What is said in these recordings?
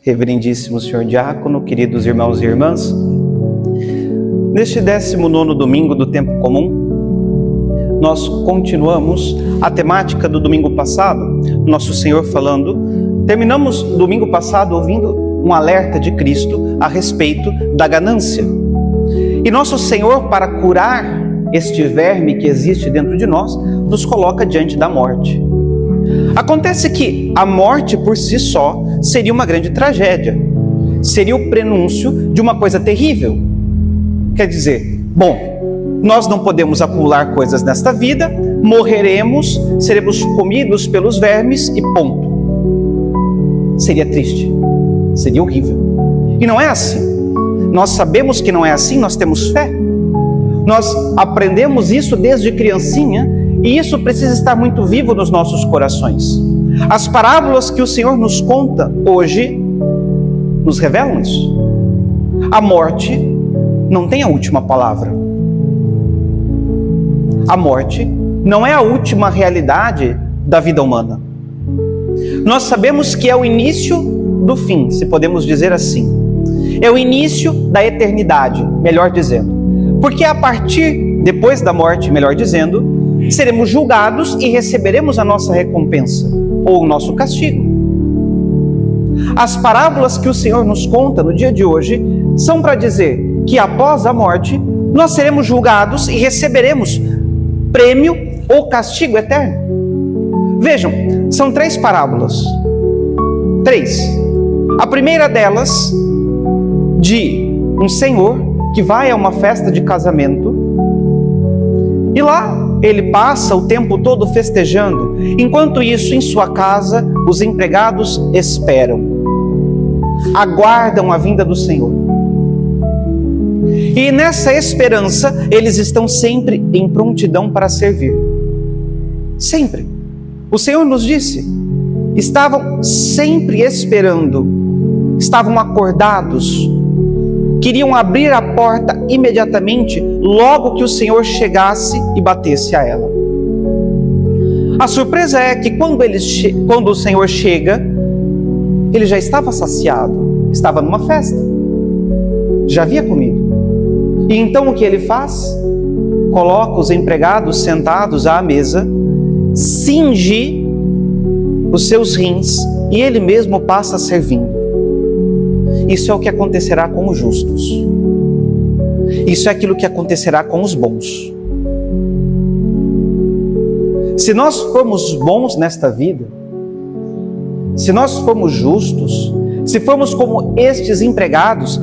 reverendíssimo senhor diácono, queridos irmãos e irmãs, neste 19º domingo do tempo comum, nós continuamos a temática do domingo passado, nosso Senhor falando. Terminamos domingo passado ouvindo um alerta de Cristo a respeito da ganância. E nosso Senhor, para curar este verme que existe dentro de nós, nos coloca diante da morte. Acontece que a morte por si só seria uma grande tragédia, seria o prenúncio de uma coisa terrível. Quer dizer, bom, nós não podemos acumular coisas nesta vida, morreremos, seremos comidos pelos vermes e ponto. Seria triste, seria horrível. E não é assim. Nós sabemos que não é assim, nós temos fé. Nós aprendemos isso desde criancinha e isso precisa estar muito vivo nos nossos corações. As parábolas que o Senhor nos conta hoje nos revelam isso. A morte não tem a última palavra. A morte não é a última realidade da vida humana. Nós sabemos que é o início do fim, se podemos dizer assim. É o início da eternidade, melhor dizendo. Porque a partir, depois da morte, melhor dizendo, seremos julgados e receberemos a nossa recompensa, ou o nosso castigo. As parábolas que o Senhor nos conta no dia de hoje são para dizer que após a morte, nós seremos julgados e receberemos prêmio ou castigo eterno. Vejam, são 3 parábolas. 3. A primeira delas, de um senhor que vai a uma festa de casamento e lá ele passa o tempo todo festejando. Enquanto isso, em sua casa, os empregados esperam, aguardam a vinda do Senhor. E nessa esperança, eles estão sempre em prontidão para servir. Sempre. O Senhor nos disse, estavam sempre esperando, estavam acordados, queriam abrir a porta imediatamente, logo que o Senhor chegasse e batesse a ela. A surpresa é que quando o Senhor chega, ele já estava saciado, estava numa festa, já havia comido. E então o que ele faz? Coloca os empregados sentados à mesa, cinge os seus rins e ele mesmo passa servindo. Isso é o que acontecerá com os justos. Isso é aquilo que acontecerá com os bons. Se nós formos bons nesta vida, se nós formos justos, se formos como estes empregados,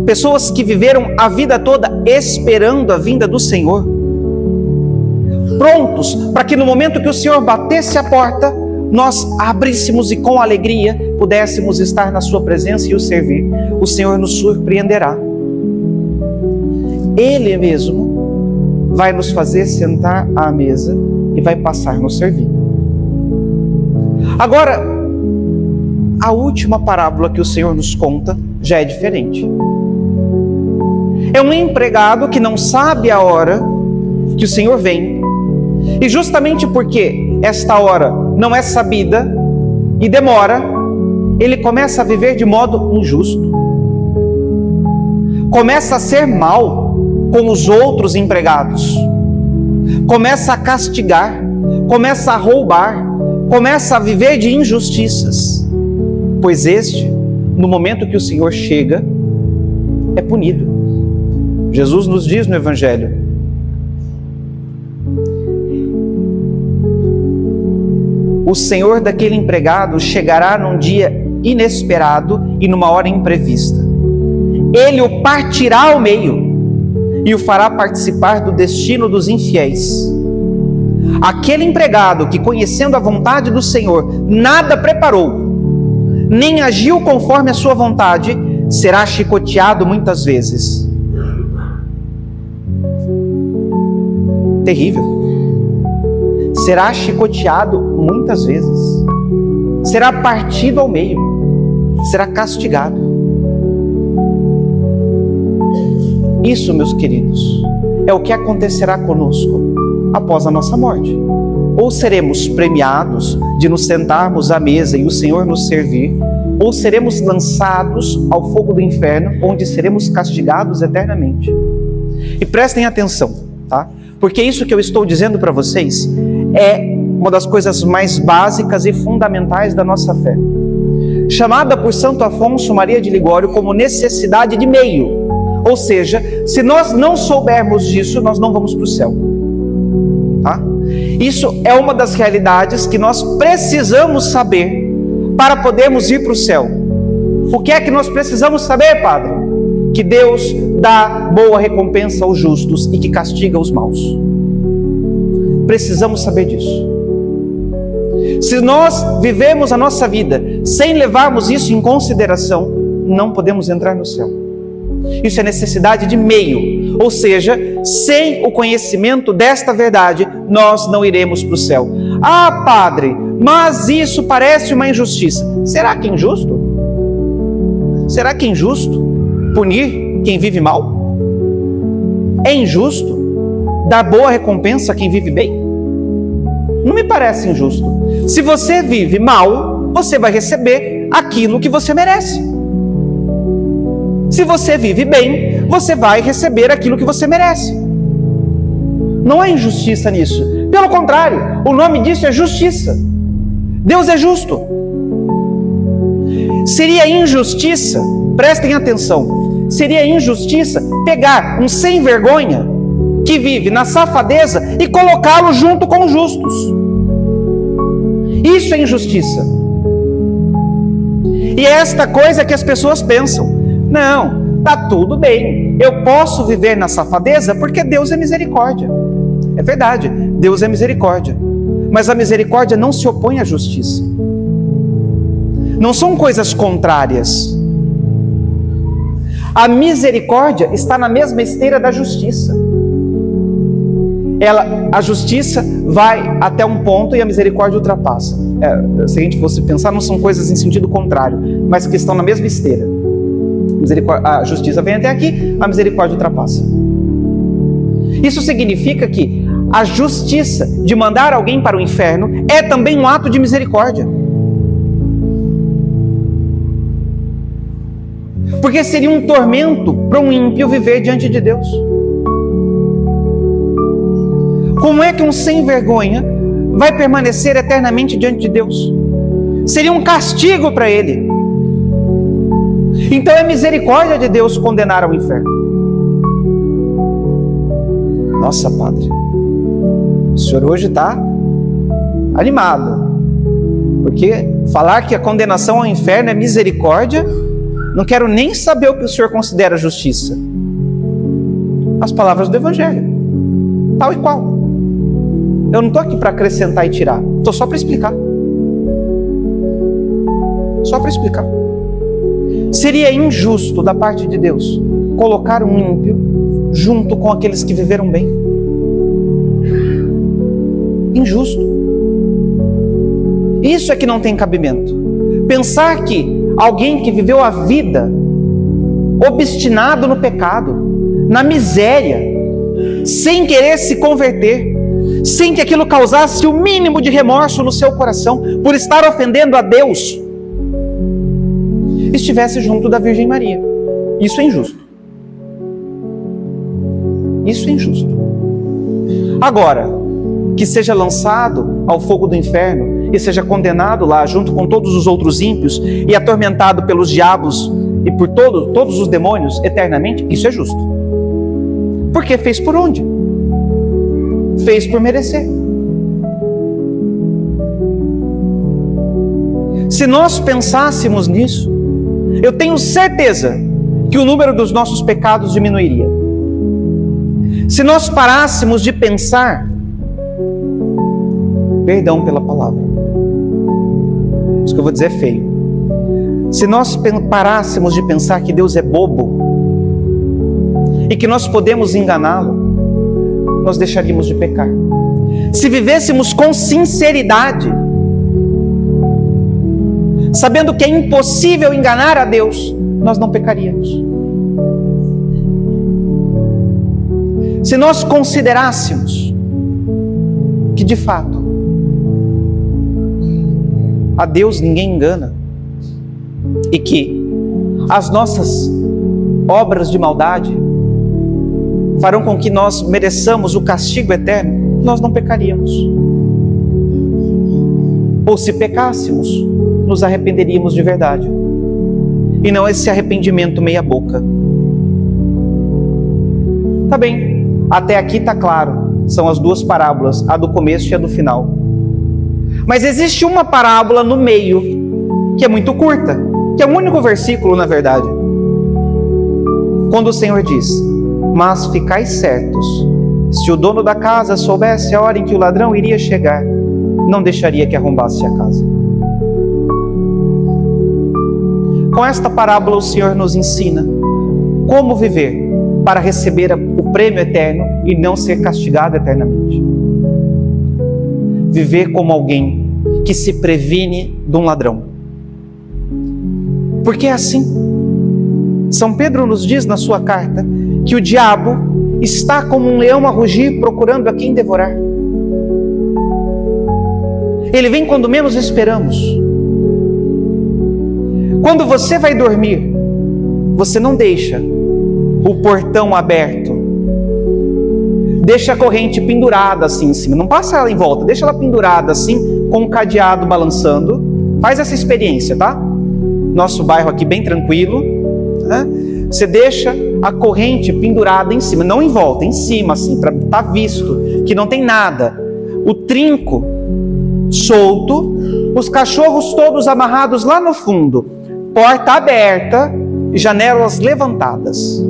pessoas que viveram a vida toda esperando a vinda do Senhor, prontos para que no momento que o Senhor batesse a porta, nós abríssemos e com alegria pudéssemos estar na sua presença e o servir, o Senhor nos surpreenderá. Ele mesmo vai nos fazer sentar à mesa e vai passar nos servir. Agora, a última parábola que o Senhor nos conta já é diferente. É um empregado que não sabe a hora que o Senhor vem, e justamente porque esta hora não é sabida e demora, ele começa a viver de modo injusto. Começa a ser mal com os outros empregados. Começa a castigar, começa a roubar, começa a viver de injustiças. Pois este, no momento que o Senhor chega, é punido. Jesus nos diz no Evangelho: o Senhor daquele empregado chegará num dia inesperado e numa hora imprevista. Ele o partirá ao meio e o fará participar do destino dos infiéis. Aquele empregado que, conhecendo a vontade do Senhor, nada preparou, nem agiu conforme a sua vontade, será chicoteado muitas vezes. Terrível. Será chicoteado muitas vezes, será partido ao meio, será castigado. Isso, meus queridos, é o que acontecerá conosco após a nossa morte. Ou seremos premiados de nos sentarmos à mesa e o Senhor nos servir, ou seremos lançados ao fogo do inferno, onde seremos castigados eternamente. E prestem atenção, tá? Porque isso que eu estou dizendo para vocês é uma das coisas mais básicas e fundamentais da nossa fé. Chamada por Santo Afonso Maria de Ligório como necessidade de meio. Ou seja, se nós não soubermos disso, nós não vamos para o céu. Tá? Isso é uma das realidades que nós precisamos saber para podermos ir para o céu. O que é que nós precisamos saber, Padre? Que Deus dá boa recompensa aos justos e que castiga os maus. Precisamos saber disso. Se nós vivemos a nossa vida sem levarmos isso em consideração, não podemos entrar no céu. Isso é necessidade de meio, ou seja, sem o conhecimento desta verdade, nós não iremos para o céu. Ah, Padre, mas isso parece uma injustiça. Será que é injusto? Será que é injusto punir quem vive mal? É injusto dar boa recompensa a quem vive bem? Não me parece injusto. Se você vive mal, você vai receber aquilo que você merece. Se você vive bem, você vai receber aquilo que você merece. Não há injustiça nisso. Pelo contrário, o nome disso é justiça. Deus é justo. Seria injustiça, prestem atenção, seria injustiça pegar um sem vergonha que vive na safadeza e colocá-lo junto com os justos. Isso é injustiça. E é esta coisa que as pessoas pensam. Não, tá tudo bem. Eu posso viver na safadeza porque Deus é misericórdia. É verdade, Deus é misericórdia. Mas a misericórdia não se opõe à justiça. Não são coisas contrárias. A misericórdia está na mesma esteira da justiça. A justiça vai até um ponto e a misericórdia ultrapassa. Se a gente fosse pensar, não são coisas em sentido contrário, mas que estão na mesma esteira. A justiça vem até aqui, a misericórdia ultrapassa. Isso significa que a justiça de mandar alguém para o inferno é também um ato de misericórdia. Porque seria um tormento para um ímpio viver diante de Deus. Como é que um sem vergonha vai permanecer eternamente diante de Deus? Seria um castigo para ele. Então é misericórdia de Deus condenar ao inferno. Nossa, Padre, o senhor hoje está animado. Porque falar que a condenação ao inferno é misericórdia, não quero nem saber o que o senhor considera justiça. As palavras do Evangelho, tal e qual. Eu não estou aqui para acrescentar e tirar, estou só para explicar. Só para explicar. Seria injusto da parte de Deus colocar um ímpio junto com aqueles que viveram bem. Injusto. Isso é que não tem cabimento. Pensar que alguém que viveu a vida obstinado no pecado, na miséria, sem querer se converter, sem que aquilo causasse o mínimo de remorso no seu coração, por estar ofendendo a Deus, estivesse junto da Virgem Maria. Isso é injusto. Isso é injusto. Agora, que seja lançado ao fogo do inferno e seja condenado lá junto com todos os outros ímpios e atormentado pelos diabos e por todos os demônios eternamente, isso é justo. Porque fez por onde? Fez por merecer. Se nós pensássemos nisso, eu tenho certeza que o número dos nossos pecados diminuiria. Se nós parássemos de pensar, perdão pela palavra, isso que eu vou dizer é feio. Se nós parássemos de pensar que Deus é bobo e que nós podemos enganá-lo, nós deixaríamos de pecar. Se vivêssemos com sinceridade, sabendo que é impossível enganar a Deus, nós não pecaríamos. Se nós considerássemos que de fato a Deus ninguém engana, e que as nossas obras de maldade farão com que nós mereçamos o castigo eterno, nós não pecaríamos. Ou se pecássemos, nos arrependeríamos de verdade. E não esse arrependimento meia boca. Tá bem, até aqui tá claro. São as duas parábolas, a do começo e a do final. Mas existe uma parábola no meio, que é muito curta, que é um único versículo, na verdade. Quando o Senhor diz: mas ficais certos, se o dono da casa soubesse a hora em que o ladrão iria chegar, não deixaria que arrombasse a casa. Com esta parábola o Senhor nos ensina como viver para receber o prêmio eterno e não ser castigado eternamente. Viver como alguém que se previne de um ladrão. Porque é assim. São Pedro nos diz na sua carta que o diabo está como um leão a rugir procurando a quem devorar. Ele vem quando menos esperamos. Quando você vai dormir, você não deixa o portão aberto. Deixa a corrente pendurada assim em cima. Não passa ela em volta, deixa ela pendurada assim, com o cadeado balançando. Faz essa experiência, tá? Nosso bairro aqui bem tranquilo, né? Você deixa a corrente pendurada em cima, não em volta, em cima assim, para estar visto que não tem nada. O trinco solto, os cachorros todos amarrados lá no fundo, porta aberta, janelas levantadas.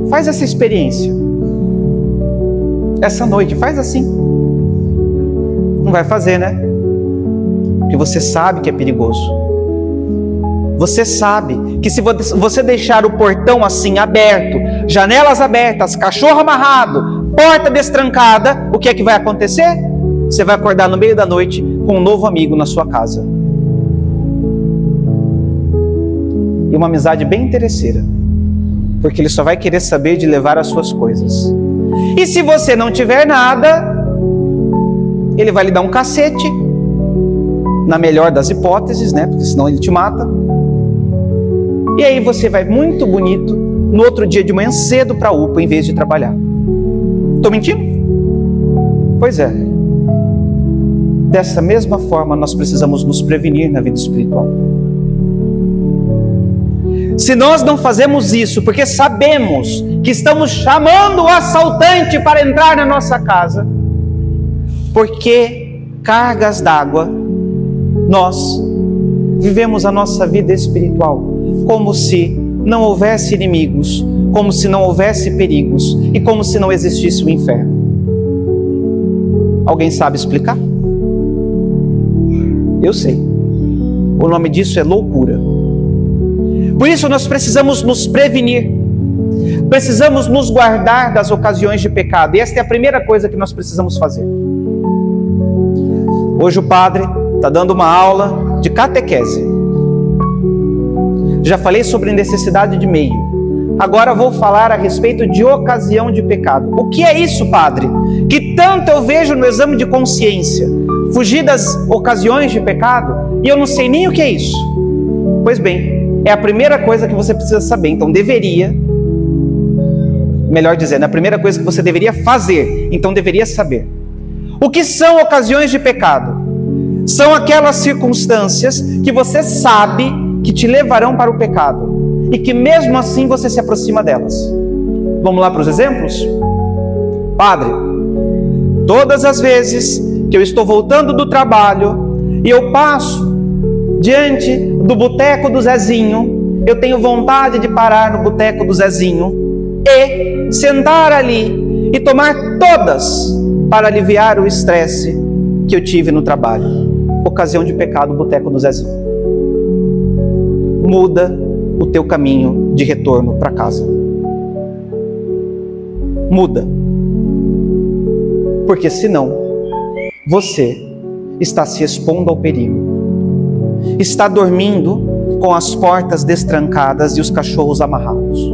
Faz essa experiência. Essa noite, faz assim. Não vai fazer, né? Porque você sabe que é perigoso. Você sabe que se você deixar o portão assim aberto, janelas abertas, cachorro amarrado, porta destrancada, o que é que vai acontecer? Você vai acordar no meio da noite com um novo amigo na sua casa. E uma amizade bem interesseira, porque ele só vai querer saber de levar as suas coisas. E se você não tiver nada, ele vai lhe dar um cacete, na melhor das hipóteses, né? Porque senão ele te mata. E aí você vai muito bonito no outro dia de manhã cedo para a UPA em vez de trabalhar. Estou mentindo? Pois é. Dessa mesma forma nós precisamos nos prevenir na vida espiritual. Se nós não fazemos isso porque sabemos que estamos chamando o assaltante para entrar na nossa casa, porque cargas d'água, nós vivemos a nossa vida espiritual como se não houvesse inimigos, como se não houvesse perigos e como se não existisse o inferno. Alguém sabe explicar? Eu sei. O nome disso é loucura. Por isso nós precisamos nos prevenir, precisamos nos guardar das ocasiões de pecado. E esta é a primeira coisa que nós precisamos fazer. Hoje o padre está dando uma aula de catequese. Já falei sobre necessidade de meio. Agora vou falar a respeito de ocasião de pecado. O que é isso, padre? Que tanto eu vejo no exame de consciência. Fugir das ocasiões de pecado e eu não sei nem o que é isso. Pois bem, é a primeira coisa que você precisa saber. Então deveria, melhor dizendo, é a primeira coisa que você deveria fazer. Então deveria saber. O que são ocasiões de pecado? São aquelas circunstâncias que você sabe que te levarão para o pecado e que mesmo assim você se aproxima delas. Vamos lá para os exemplos? Padre, todas as vezes que eu estou voltando do trabalho e eu passo diante do boteco do Zezinho, eu tenho vontade de parar no boteco do Zezinho e sentar ali e tomar todas para aliviar o estresse que eu tive no trabalho. Ocasião de pecado, boteco do Zezinho. Muda o teu caminho de retorno para casa. Muda. Porque senão, você está se expondo ao perigo. Está dormindo com as portas destrancadas e os cachorros amarrados.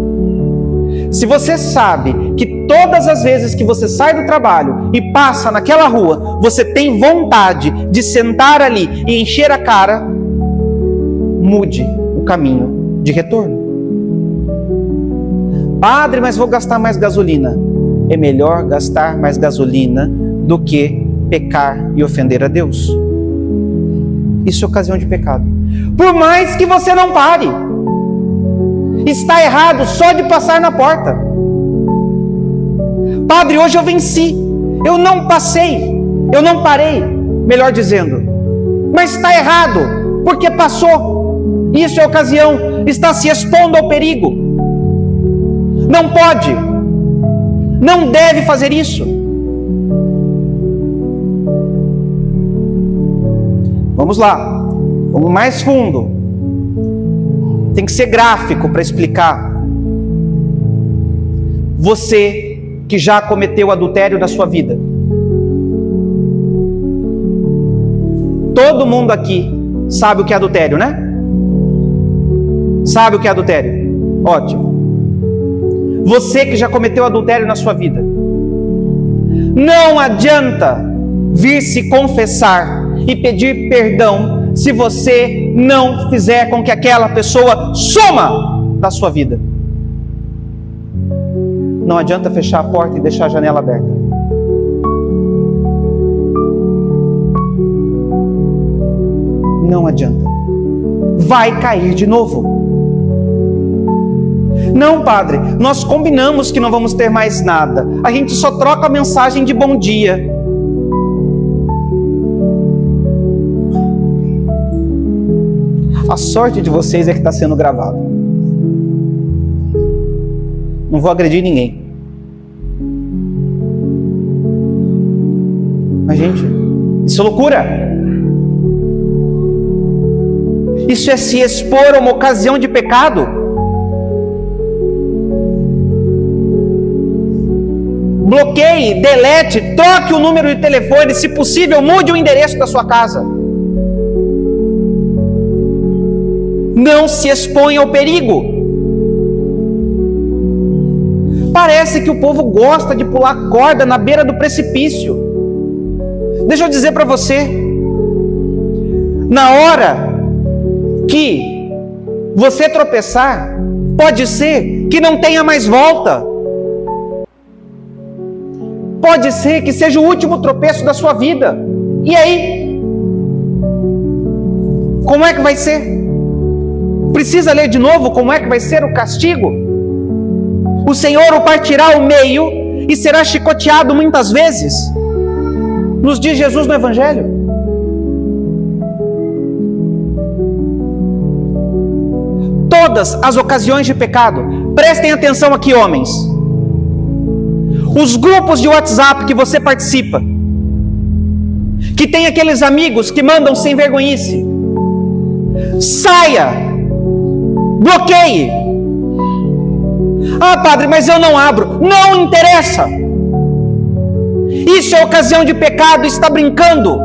Se você sabe que todas as vezes que você sai do trabalho e passa naquela rua, você tem vontade de sentar ali e encher a cara, mude o caminho de retorno. Padre, mas vou gastar mais gasolina. É melhor gastar mais gasolina do que pecar e ofender a Deus. Isso é ocasião de pecado. Por mais que você não pare, está errado só de passar na porta. Padre, hoje eu venci, eu não passei, eu não parei, melhor dizendo, mas está errado, porque passou. Isso é ocasião, está se expondo ao perigo. Não pode, não deve fazer isso. Vamos lá, vamos mais fundo. Tem que ser gráfico para explicar. Você que já cometeu adultério na sua vida. Todo mundo aqui sabe o que é adultério, né? Sabe o que é adultério? Ótimo. Você que já cometeu adultério na sua vida. Não adianta vir se confessar e pedir perdão se você não fizer com que aquela pessoa suma da sua vida. Não adianta fechar a porta e deixar a janela aberta. Não adianta. Vai cair de novo. Não, padre, nós combinamos que não vamos ter mais nada. A gente só troca a mensagem de bom dia. A sorte de vocês é que está sendo gravado. Não vou agredir ninguém. Mas, gente, isso é loucura. Isso é se expor a uma ocasião de pecado. Bloqueie, delete, troque o número de telefone, se possível, mude o endereço da sua casa. Não se exponha ao perigo. Parece que o povo gosta de pular corda na beira do precipício. Deixa eu dizer para você, na hora que você tropeçar, pode ser que não tenha mais volta. Pode ser que seja o último tropeço da sua vida. E aí? Como é que vai ser? Precisa ler de novo como é que vai ser o castigo? O Senhor o partirá ao meio e será chicoteado muitas vezes. Nos diz Jesus no Evangelho. Todas as ocasiões de pecado, prestem atenção aqui, homens. Os grupos de WhatsApp que você participa, que tem aqueles amigos que mandam sem vergonhice, saia, bloqueie. Ah, padre, mas eu não abro. Não interessa. Isso é ocasião de pecado, está brincando.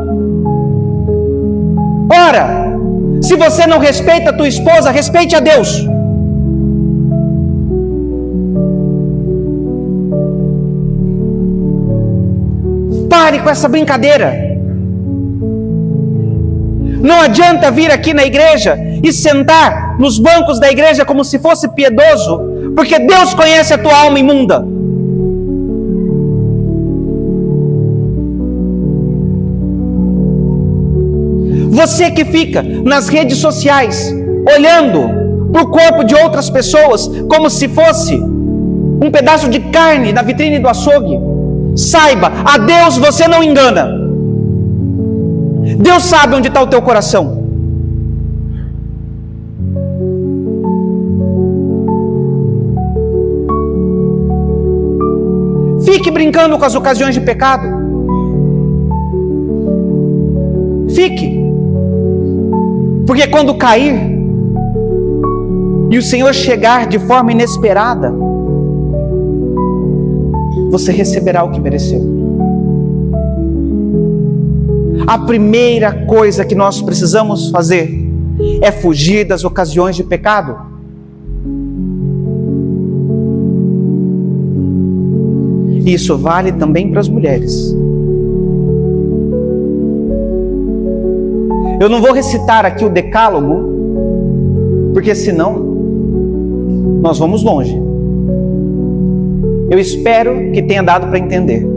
Ora, se você não respeita a tua esposa, respeite a Deus. Pare com essa brincadeira. Não adianta vir aqui na igreja e sentar nos bancos da igreja como se fosse piedoso, porque Deus conhece a tua alma imunda. Você que fica nas redes sociais olhando para o corpo de outras pessoas como se fosse um pedaço de carne na vitrine do açougue, saiba, a Deus você não engana. Deus sabe onde está o teu coração. Fique brincando com as ocasiões de pecado. Fique. Porque quando cair e o Senhor chegar de forma inesperada, você receberá o que mereceu. A primeira coisa que nós precisamos fazer é fugir das ocasiões de pecado. Isso vale também para as mulheres. Eu não vou recitar aqui o decálogo porque senão nós vamos longe. Eu espero que tenha dado para entender.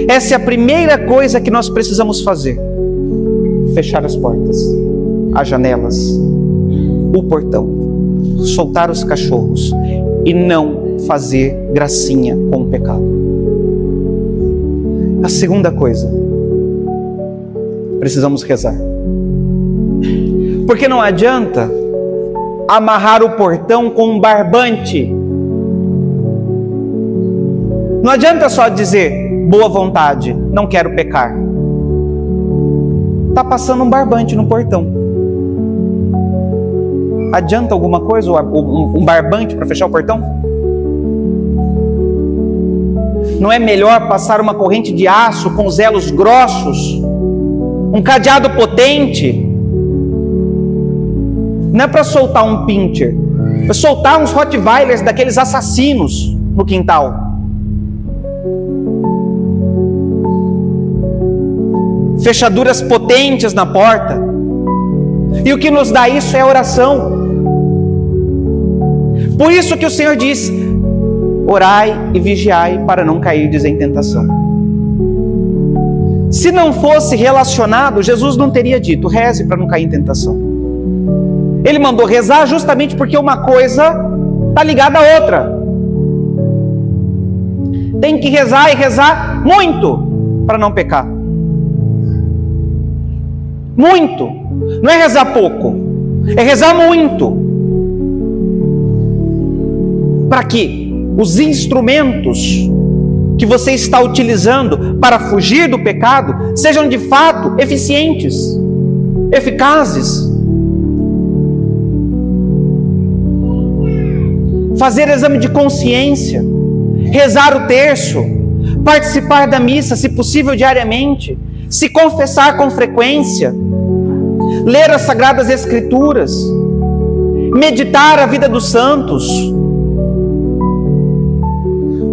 Essa é a primeira coisa que nós precisamos fazer: fechar as portas, as janelas, o portão, soltar os cachorros e não fazer gracinha com o pecado. A segunda coisa, precisamos rezar. Porque não adianta amarrar o portão com um barbante. Não adianta só dizer boa vontade, não quero pecar. Está passando um barbante no portão. Adianta alguma coisa um barbante para fechar o portão? Não é melhor passar uma corrente de aço com os elos grossos, um cadeado potente? Não é para soltar um pincher, é para soltar uns rottweilers daqueles assassinos no quintal. Fechaduras potentes na porta. E o que nos dá isso é a oração. Por isso que o Senhor diz: orai e vigiai para não cairdes em tentação. Se não fosse relacionado, Jesus não teria dito reze para não cair em tentação. Ele mandou rezar justamente porque uma coisa está ligada à outra. Tem que rezar e rezar muito para não pecar. Muito. Não é rezar pouco, é rezar muito. Para que os instrumentos que você está utilizando para fugir do pecado sejam de fato eficientes, eficazes. Fazer exame de consciência, rezar o terço, participar da missa, se possível diariamente, se confessar com frequência, ler as Sagradas Escrituras, meditar a vida dos santos.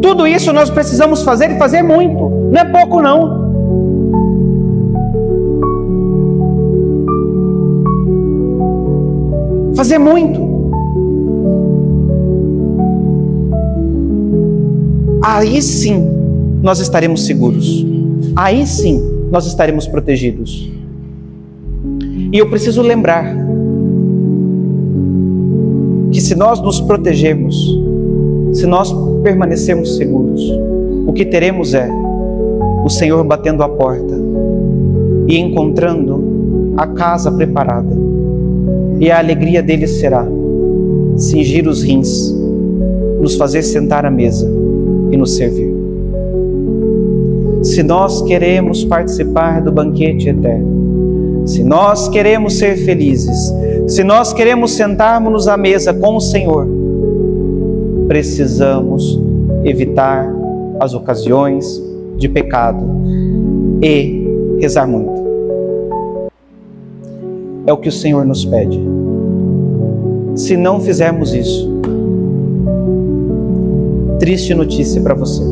Tudo isso nós precisamos fazer e fazer muito. Não é pouco não. Fazer muito. Aí sim nós estaremos seguros. Aí sim nós estaremos protegidos. E eu preciso lembrar que se nós nos protegermos, se nós permanecermos seguros, o que teremos é o Senhor batendo a porta e encontrando a casa preparada. E a alegria dele será cingir os rins, nos fazer sentar à mesa e nos servir. Se nós queremos participar do banquete eterno, se nós queremos ser felizes, se nós queremos sentarmos à mesa com o Senhor, precisamos evitar as ocasiões de pecado e rezar muito. É o que o Senhor nos pede. Se não fizermos isso, triste notícia para você.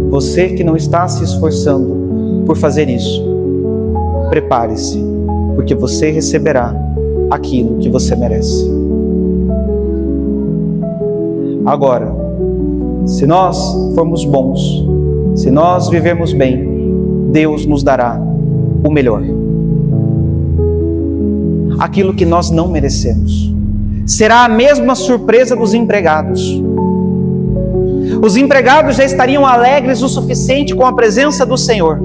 Você que não está se esforçando por fazer isso, prepare-se, porque você receberá aquilo que você merece. Agora, se nós formos bons, se nós vivermos bem, Deus nos dará o melhor. Aquilo que nós não merecemos. Será a mesma surpresa dos empregados. Os empregados já estariam alegres o suficiente com a presença do Senhor,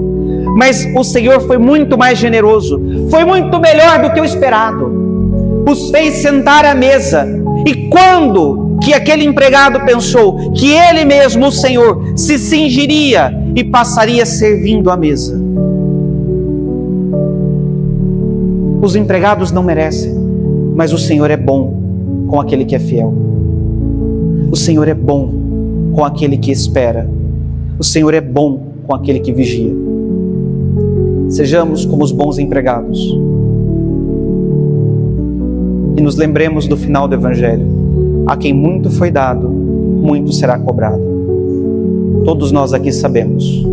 mas o Senhor foi muito mais generoso, foi muito melhor do que o esperado. Os fez sentar à mesa, e quando que aquele empregado pensou que ele mesmo, o Senhor, se cingiria e passaria servindo à mesa? Os empregados não merecem, mas o Senhor é bom com aquele que é fiel. O Senhor é bom com aquele que espera. O Senhor é bom com aquele que vigia. Sejamos como os bons empregados. E nos lembremos do final do Evangelho. A quem muito foi dado, muito será cobrado. Todos nós aqui sabemos,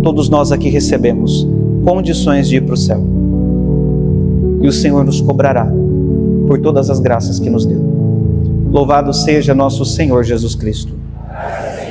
todos nós aqui recebemos condições de ir para o céu. E o Senhor nos cobrará por todas as graças que nos deu. Louvado seja nosso Senhor Jesus Cristo. Amém.